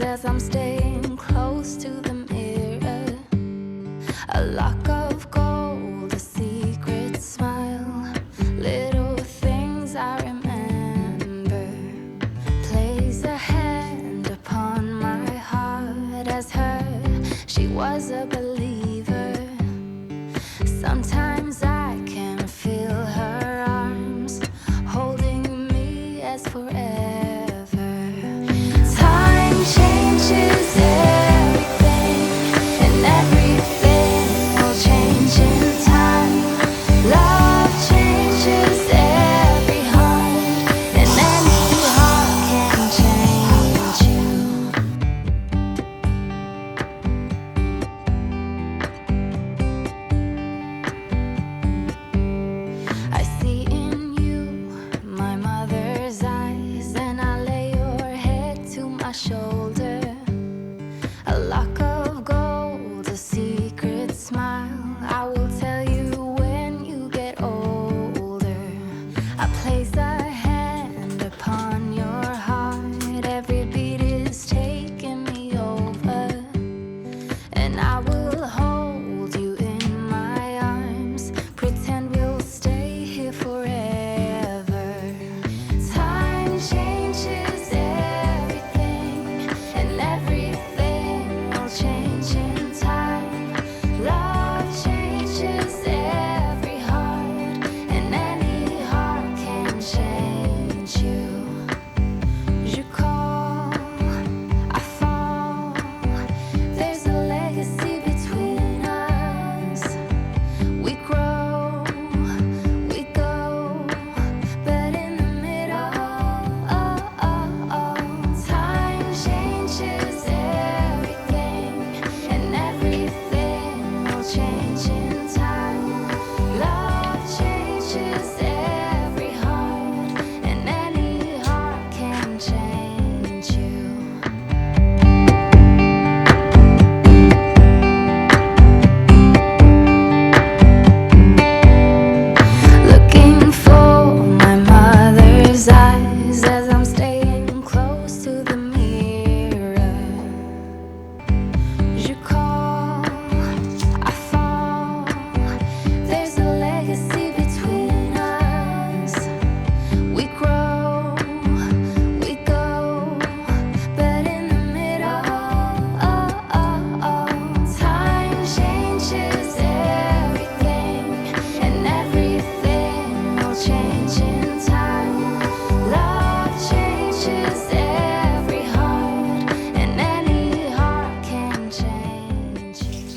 as I'm staying close to the mirror. A lock of gold, a secret smile, little things I remember. Place a hand upon my heart as her, she was a believer. Sometimes I can feel her arms holding me as forever. Time changes everything, and everything will change in time. Love changes every heart, and any heart can change you. I see in you my mother's eyes, and I lay your head to my shoulder. A lock of gold, a secret smile, I will tell you when you get older. I place a hand upon your heart, every beat is taking me over, and I will hold you in my arms, pretend we'll stay here forever. Time changes everything, and everything will change in time. Love changes every heart, and any heart can change you. Je call, I fall. There's a legacy between us. We grow, we go, but in the middle, time changes everything, and everything will change in time. Love changes every heart, and any heart can change you. Looking for my mother's eyes as I'm staying close to the mirror. Je call, I fall. There's a legacy between us. We grow, we go, but in the middle, time changes everything, and everything will change in time. Love changes every heart, and any heart can change you.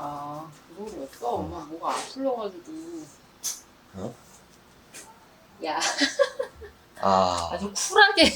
아, 모르겠어. 엄마 뭐가 안 풀려가지고. 어? 야, 아, 아주 쿨하게.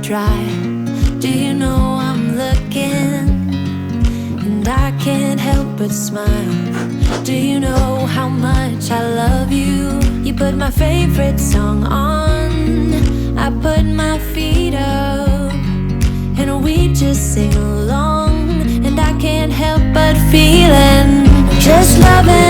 dry. Do you know I'm looking? And I can't help but smile. Do you know how much I love you? You put my favorite song on, I put my feet up, and we just sing along. And I can't help but feeling just loving